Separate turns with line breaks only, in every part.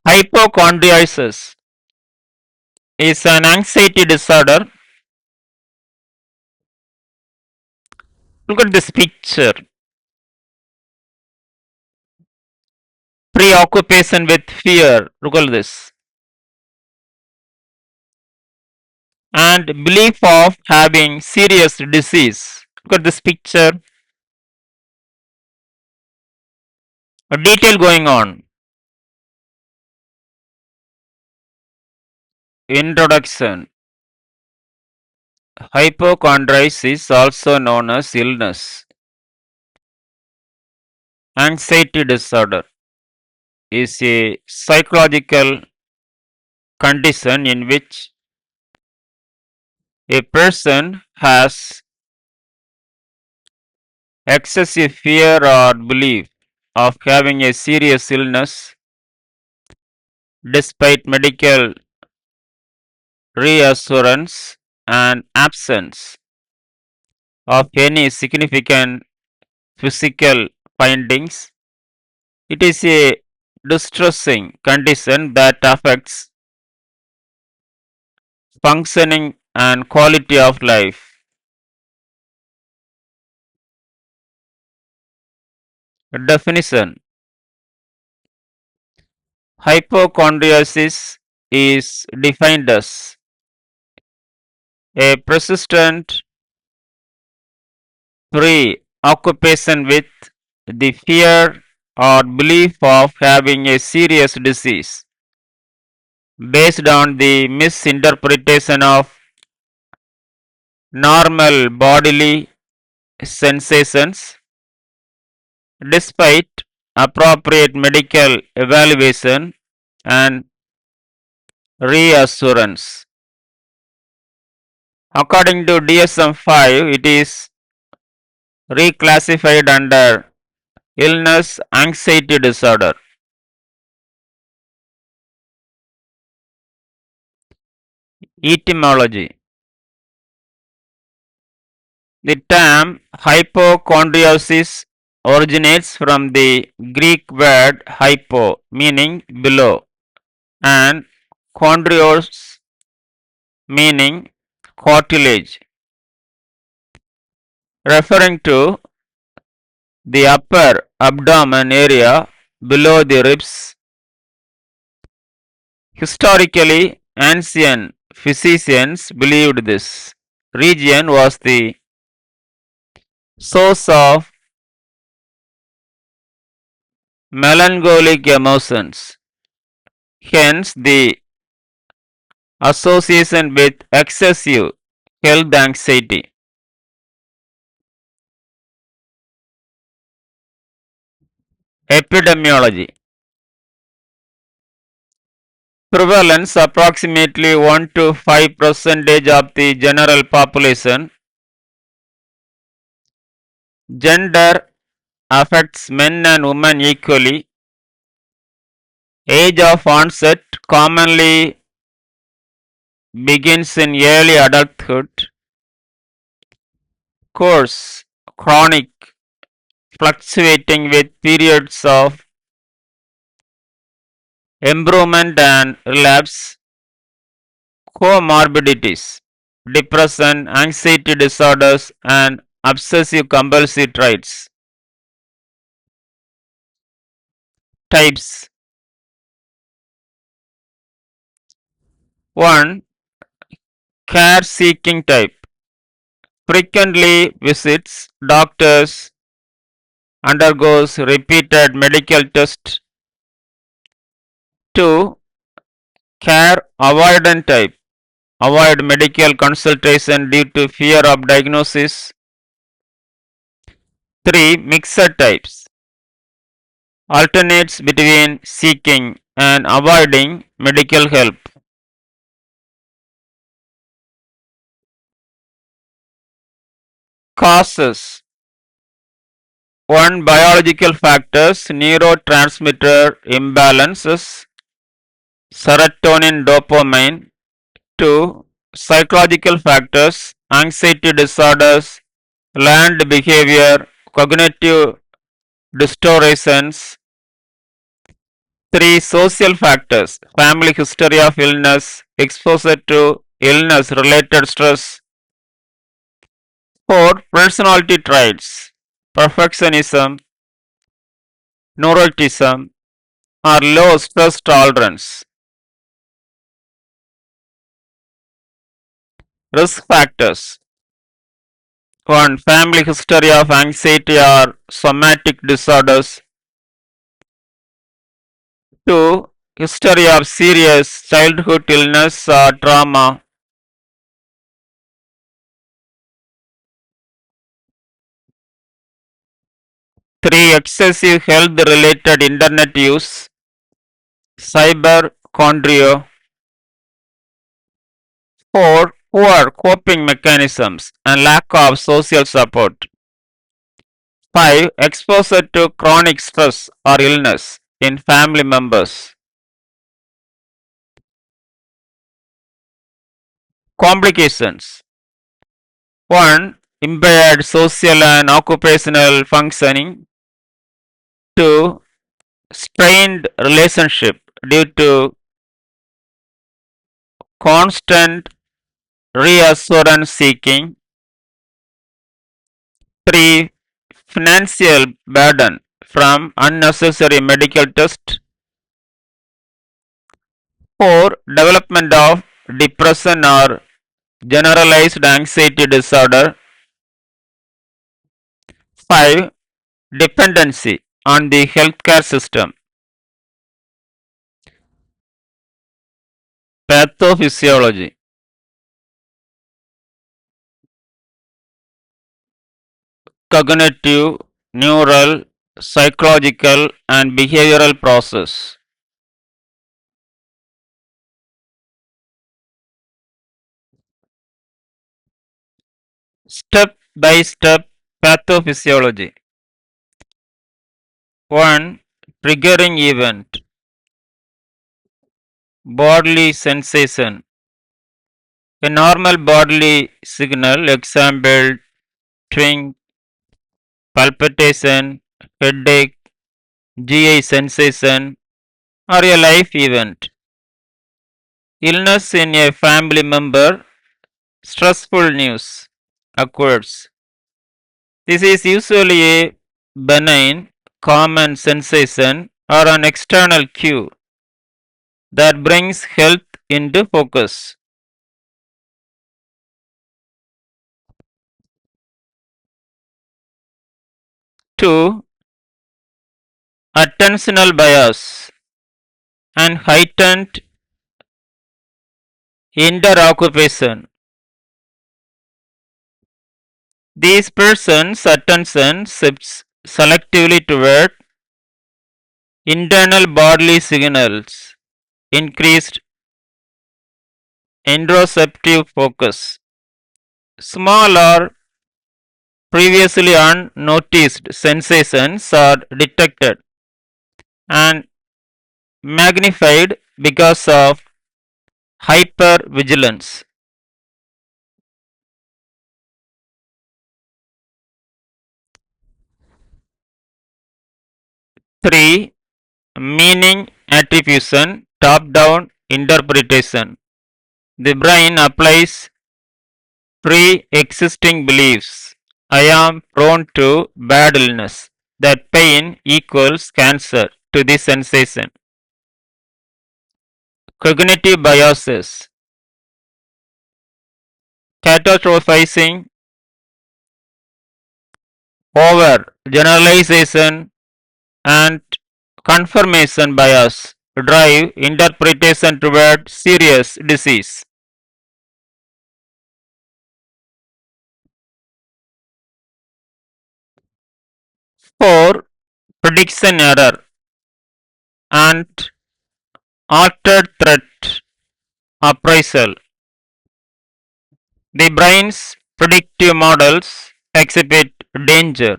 Hypochondriasis is an anxiety disorder. Look at this picture. Preoccupation with fear. Look at this. And belief of having serious disease. Look at this picture. A detail going on. Introduction. Hypochondriasis, also known as illness, anxiety disorder, is a psychological condition in which a person has excessive fear or belief of having a serious illness despite medical reassurance and absence of any significant physical findings. It is a distressing condition that affects functioning and quality of life. Definition. Hypochondriasis is defined as a persistent preoccupation with the fear or belief of having a serious disease based on the misinterpretation of normal bodily sensations despite appropriate medical evaluation and reassurance. According to DSM-5, it is reclassified under illness anxiety disorder. Etymology. The term hypochondriasis originates from the Greek word hypo, meaning below, and chondrios, meaning cartilage, referring to the upper abdomen area below the ribs. Historically, ancient physicians believed this region was the source of melancholic emotions, hence the association with excessive health anxiety. Epidemiology. Prevalence approximately 1 to 5% of the general population. Gender affects men and women equally. Age of onset commonly begins in early adulthood. Course chronic, fluctuating with periods of improvement and relapse. Comorbidities, depression, anxiety disorders, and obsessive compulsive traits. Types. 1. Care seeking type. Frequently visits doctors, undergoes repeated medical tests. 2. Care avoidant type. Avoid medical consultation due to fear of diagnosis. 3. Mixed types. Alternates between seeking and avoiding medical help. Causes. 1. Biological factors, neurotransmitter imbalances, serotonin, dopamine. 2. Psychological factors, anxiety disorders, learned behavior, cognitive distortions. 3. Social factors, family history of illness, exposure to illness related stress. 4. Personality traits, perfectionism, neuroticism, or low stress tolerance. Risk factors, 1. Family history of anxiety or somatic disorders. 2. History of serious childhood illness or trauma. 3. Excessive health related internet use, cyberchondria. 4. Poor coping mechanisms and lack of social support. 5. Exposure to chronic stress or illness in family members. Complications, 1. Impaired social and occupational functioning. 2. Strained relationship due to constant reassurance seeking. 3. Financial burden from unnecessary medical tests. 4. Development of depression or generalized anxiety disorder. 5. Dependency on the healthcare system. Pathophysiology, cognitive, neural, psychological, and behavioral process. Step by step pathophysiology. 1. Triggering event, bodily sensation. A normal bodily signal, example, twinge, palpitation, headache, GI sensation, or a life event. Illness in a family member, stressful news occurs. This is usually a benign, common sensation or an external cue that brings health into focus. 2. Attentional bias and heightened interoccupation. These persons' attention shifts selectively toward internal bodily signals, increased interoceptive focus. Small or previously unnoticed sensations are detected and magnified because of hypervigilance. 3. Meaning attribution, top down interpretation. The brain applies pre existing beliefs. I am prone to bad illness. That pain equals cancer to the sensation. Cognitive biases, catastrophizing, over generalization, and confirmation bias drive interpretation toward serious disease. 4. Prediction error and altered threat appraisal. The brain's predictive models exhibit danger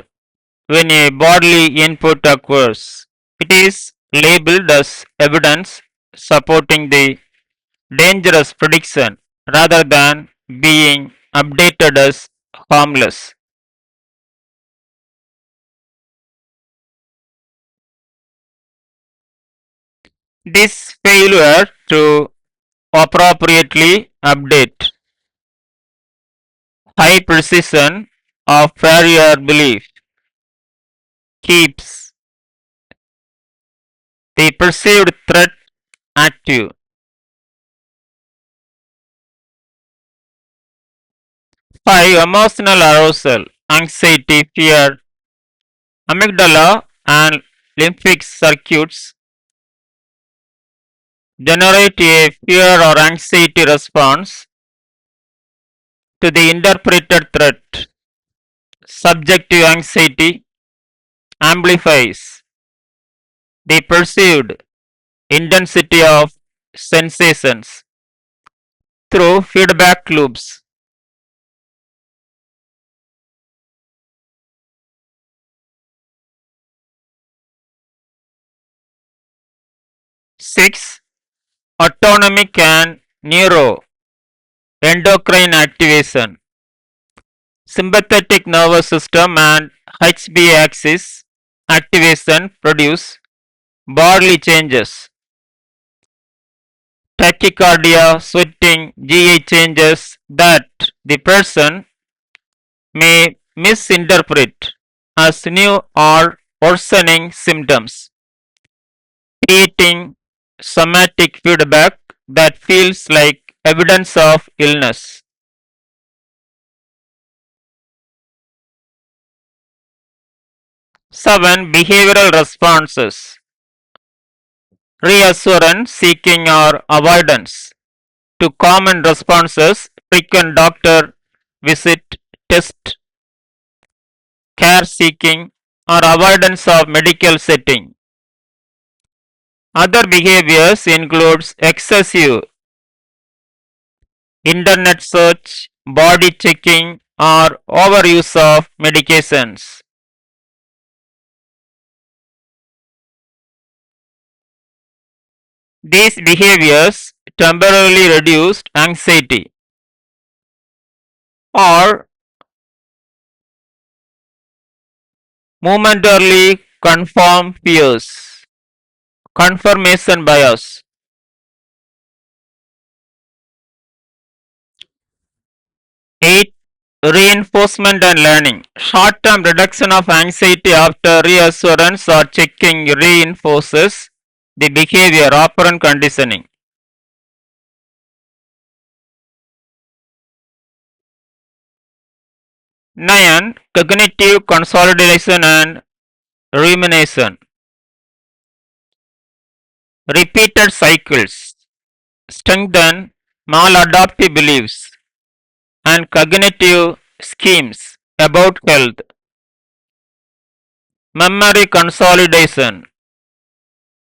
when a bodily input occurs. It is labeled as evidence supporting the dangerous prediction rather than being updated as harmless. This failure to appropriately update high precision of prior belief keeps the perceived threat active. 5. Emotional arousal, anxiety, fear, amygdala and lymphatic circuits generate a fear or anxiety response to the interpreted threat. Subjective anxiety amplifies the perceived intensity of sensations through feedback loops. 6. Autonomic and neuroendocrine activation. Sympathetic nervous system and HB axis activation produce bodily changes. Tachycardia, sweating, GI changes that the person may misinterpret as new or worsening symptoms, creating somatic feedback that feels like evidence of illness. 7. Behavioral responses. Reassurance, seeking or avoidance to common responses, frequent doctor visit, test, care seeking, or avoidance of medical setting. Other behaviors includes excessive internet search, body checking, or overuse of medications. These behaviors temporarily reduce anxiety or momentarily confirm fears. Confirmation bias. 8. Reinforcement and learning. Short-term reduction of anxiety after reassurance or checking reinforces the behavior operant conditioning. 9. Cognitive consolidation and rumination. Repeated cycles strengthen maladaptive beliefs and cognitive schemes about health. Memory consolidation,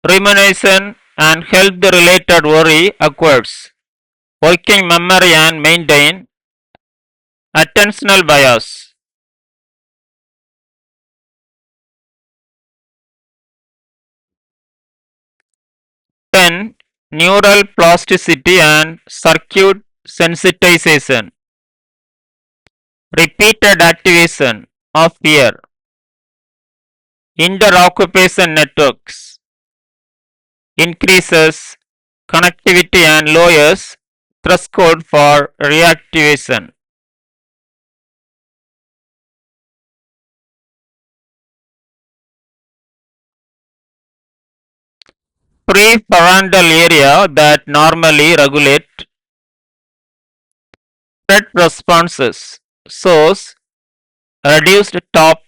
rumination and health related worry occurs. Working memory and maintain attentional bias. 10. Neural plasticity and circuit sensitization. Repeated activation of fear. Interoccupation networks increases connectivity and lowers threshold for reactivation. Prefrontal area that normally regulate threat responses shows reduced top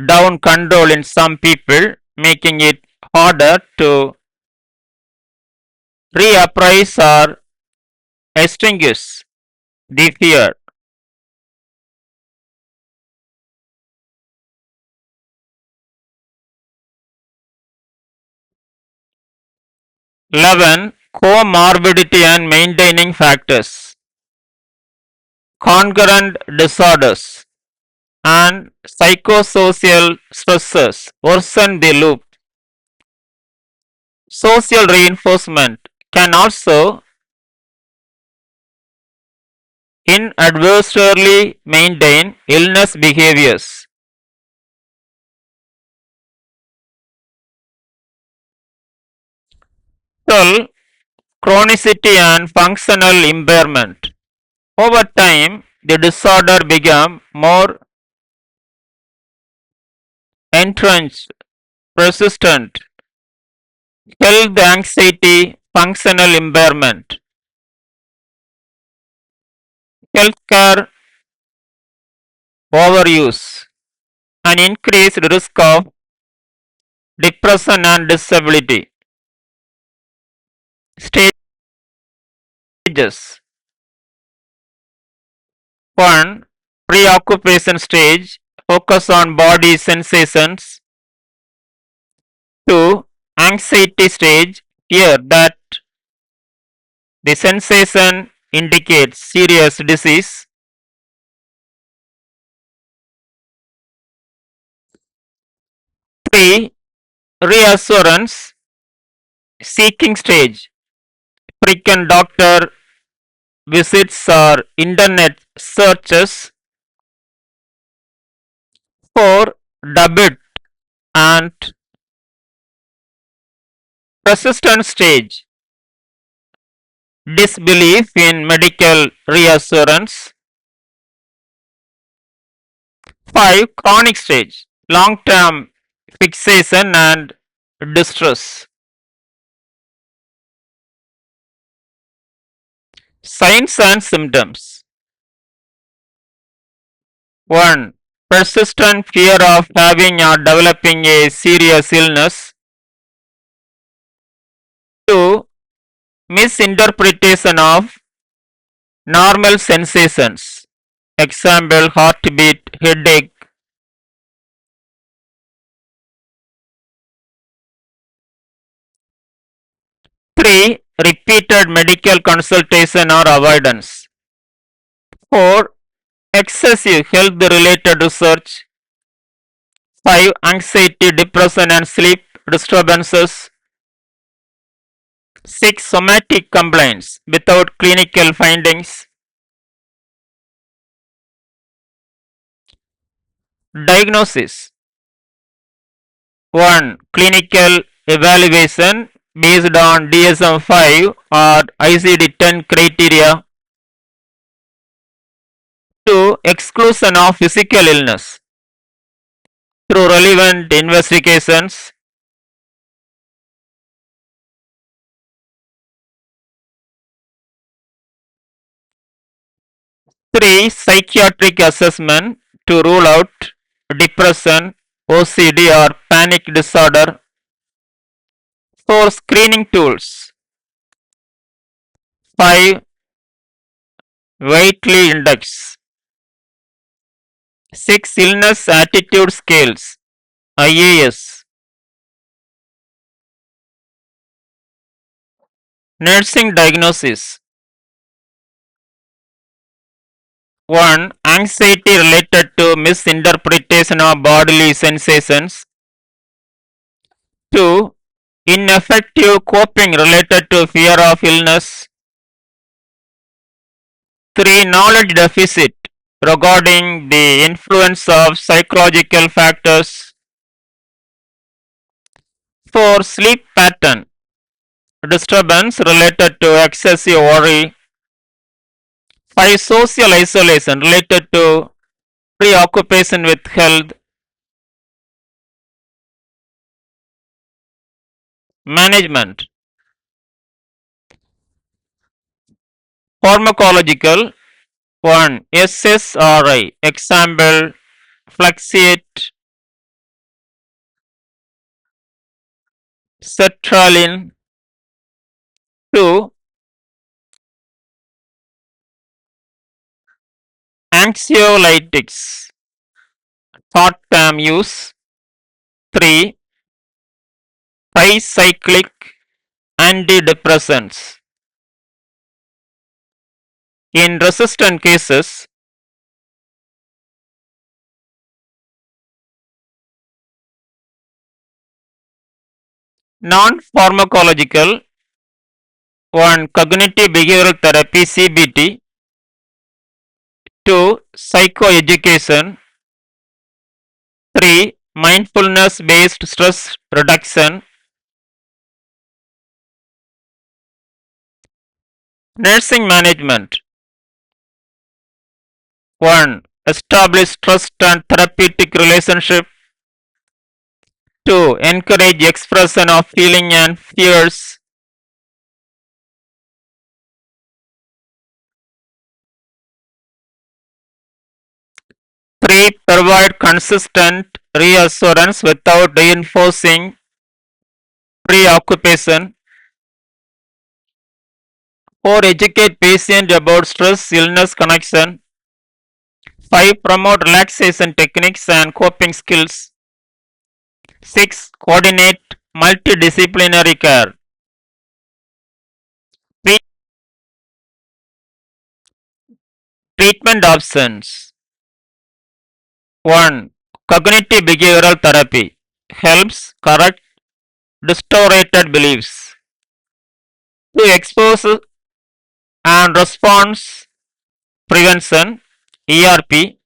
down control in some people, making it harder to reappraise or extinguish the fear. 11. Comorbidity and maintaining factors. Concurrent disorders and psychosocial stresses worsen the loop. Social reinforcement can also inadvertently maintain illness behaviors. physical chronicity and functional impairment. Over time, the disorder became more entrenched, persistent, health anxiety, functional impairment, healthcare overuse, and increased risk of depression and disability. Stages 1. Preoccupation stage, focus on body sensations. 2. Anxiety stage, fear that the sensation indicates serious disease. 3. Reassurance seeking stage, frequent doctor visits or internet searches. 4. Debut and persistent stage, disbelief in medical reassurance. 5. Chronic stage, long term fixation and distress. Signs and symptoms. 1. Persistent fear of having or developing a serious illness. 2. Misinterpretation of normal sensations. Example, heartbeat, headache. 3. Repeated medical consultation or avoidance. 4. Excessive health related research. 5. Anxiety, depression and sleep disturbances. 6. Somatic complaints without clinical findings. Diagnosis. 1. Clinical evaluation based on DSM-5 or ICD-10 criteria. 2. Exclusion of physical illness through relevant investigations. 3. Psychiatric assessment to rule out depression, OCD or panic disorder. 4. Screening tools. 5. Weightley index. 6. Illness attitude scales, IAS. Nursing diagnosis. 1. Anxiety related to misinterpretation of bodily sensations. 2. Ineffective coping related to fear of illness. 3. Knowledge deficit regarding the influence of psychological factors. 4. Sleep pattern disturbance related to excessive worry. 5. Social isolation related to preoccupation with health. Management. Pharmacological. 1. SSRI. Example, flaxseed, sertraline. 2. Anxiolytics, short-term use. 3. Tricyclic antidepressants. In resistant cases, non-pharmacological. 1. Cognitive behavioral therapy, CBT. 2. Psychoeducation. 3. Mindfulness based stress reduction. Nursing management. 1. Establish trust and therapeutic relationship. 2. Encourage expression of feeling and fears. 3. Provide consistent reassurance without reinforcing preoccupation. 4. Educate patient about stress illness connection. 5. Promote relaxation techniques and coping skills. 6. Coordinate multidisciplinary care. Treatment options. 1. Cognitive behavioral therapy helps correct distorted beliefs. 2. Expose and response prevention ERP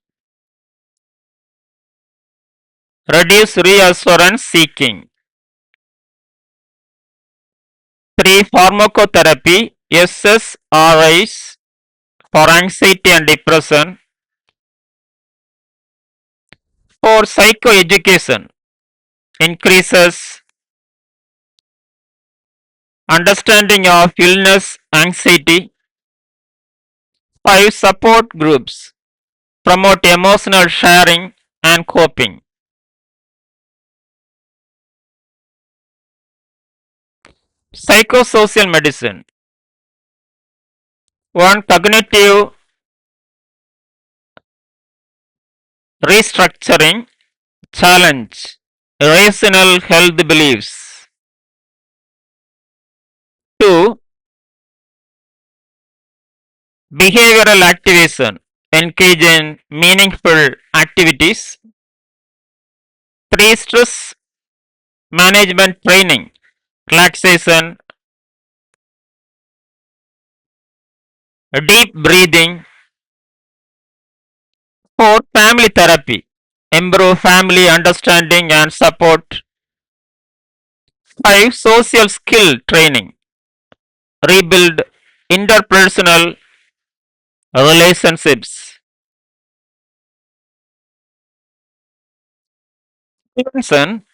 reduce reassurance seeking. 3. Pharmacotherapy SSRIs for anxiety and depression. 4. Psychoeducation increases understanding of illness anxiety. 5. Support groups promote emotional sharing and coping. Psychosocial medicine. 1. Cognitive restructuring challenge rational health beliefs. 2. Behavioral activation engage in meaningful activities. 3. Stress management training relaxation, deep breathing. 4. Family therapy improve family understanding and support. 5. Social skill training rebuild interpersonal relationships. Prevention.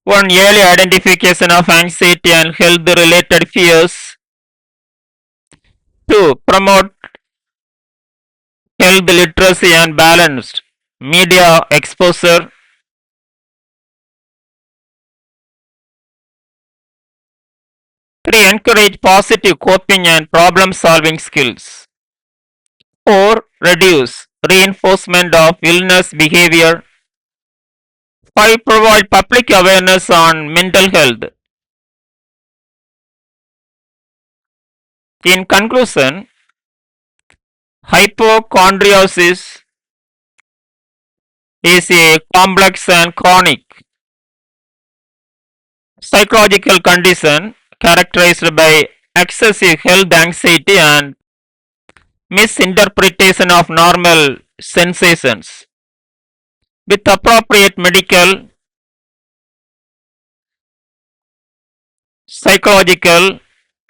1. Early identification of anxiety and health related fears. 2. Promote health literacy and balanced media exposure. 3. Encourage positive coping and problem solving skills. 4. Reduce reinforcement of illness behavior. 5. Provide public awareness on mental health. In conclusion, hypochondriasis is a complex and chronic psychological condition characterized by excessive health anxiety and misinterpretation of normal sensations. With appropriate medical, psychological,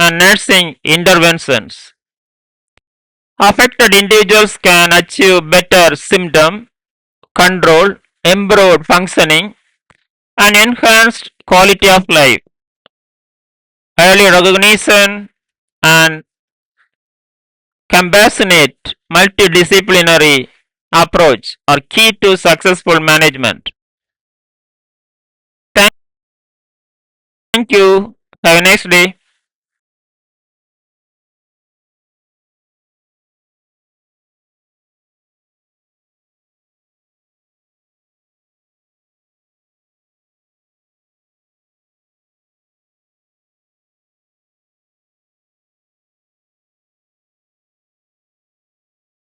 and nursing interventions, affected individuals can achieve better symptom control, improved functioning, and enhanced quality of life. Early recognition and compassionate multidisciplinary approach are key to successful management. Thank you. Have a nice day.